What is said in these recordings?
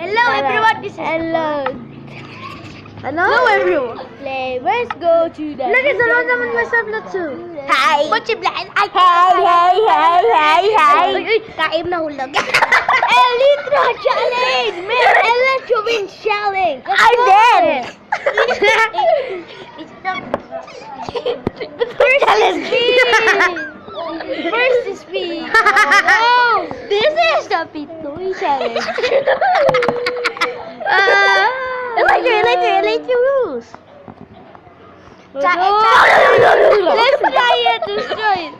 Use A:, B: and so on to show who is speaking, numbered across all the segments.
A: Hello everyone, this is
B: Hello.
A: Hello everyone.
B: Flavors go to the...
A: Lagi dalawa naman masarap too.
B: Hi.
A: Butchiblaan. Ay,
B: Hey.
A: kaim na hulog.
B: Elytra challenge. Man, Elytra wings challenge.
A: I'm dead.
B: First is me. First is me. Oh, this is the Pitoy challenge.
A: I like your rules.
B: Let's try it. Let's try it.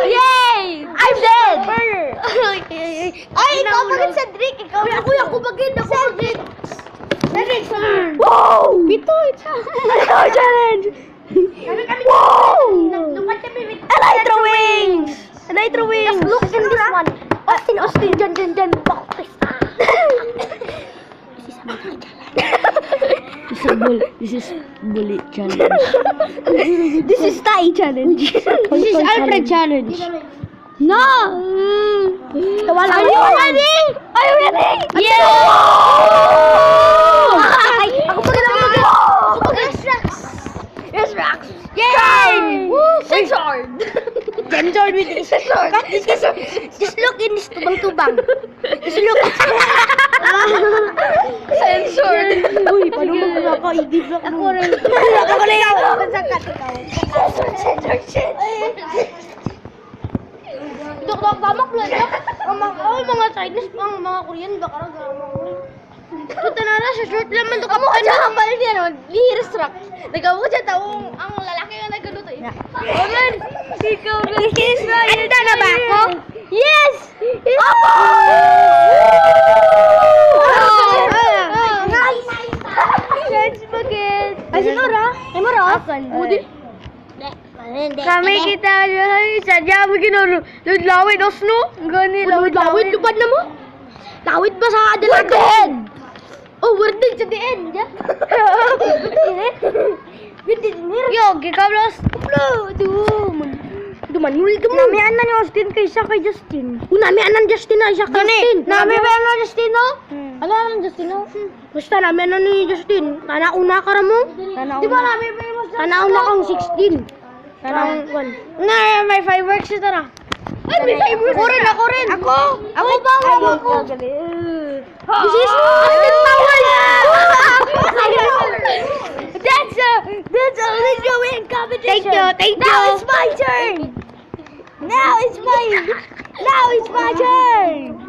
B: Yay!
A: I'm dead.
B: Ay, ikaw pa rin, Cedric. Ikaw na.
A: Uy, ako bagay na
B: Cedric. Cedric, turn.
A: Wow!
B: Pitoy challenge.
A: Pitoy challenge! Wow! Elytra wings! Elytra wings!
B: Look in this one.
A: Austin, dyan.
B: This is bully challenge.
A: This is Thai challenge.
B: This is Alfred challenge.
A: No! Are you ready?
B: Yeah!
A: Ako pa Yes, Rax!
B: Yay!
A: Woo!
B: Censored.
A: Censored with this. Just look in this tubang-tubang. Just look.
B: Censored.
A: Uy, paano mo nakakaigib ako? Ako rin. Masakat ikaw. Censored.
B: Dok, bamak lang. Mga Chinese, mga Korean, baka rin. Punta na na sa short naman. Kamu ka dyan ang balik niya naman. Lihiris rock. Nagawa dyan taong ang lalaki nga nagkaluto eh. Amen. Ikaw na.
A: Anda na ba ako?
B: Yes!
A: Opo!
B: Let's begin.
A: Ay, si Nora? Ay, Nora?
B: Budi.
A: Kami kita sadya begini lawit osno gani lawit
B: Lupad na mo?
A: lawit ba sa adalagan
B: Oh, we're done to the end. Yeah?
A: yo gikablas dumanul nami anan ni Austin kaysa kay Justin nami anan Justin na isa kay Justin
B: Nami ba na Justin no?
A: ano anan Justin no basta nami anan ni Justin kana una ka ra mo
B: Di ba nami ba mo?
A: kana una kang 16 kana 1
B: Na, may fireworks ito na. Ay, may fireworks. Ako rin. Ako pa.
A: This is Austin Powers!
B: That's a Elytra wing competition.
A: Thank you.
B: Now it's my turn. Now it's my turn.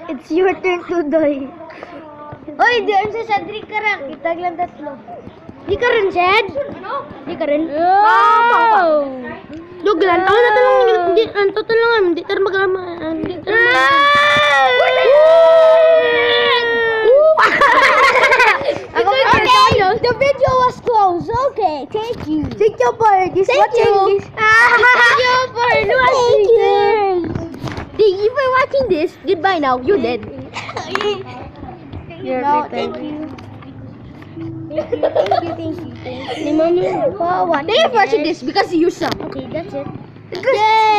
A: It's your turn to die.
B: Oy, diyan sa Cedric ka rin. Kitag lang tatlo.
A: Di ka rin, Jed?
B: Ano?
A: Di ka rin?
B: Wow!
A: Dog lang. Ako na talang, hindi, ang total lang, hindi tayo hindi tayo
B: The video was closed. Okay, thank you.
A: Thank you for this watching this.
B: Thank you for watching this.
A: Thank you for watching this. Goodbye now. You're dead.
B: No, thank you. Thank you.
A: Thank you for watching this because you suck.
B: Okay, that's it.
A: Yay!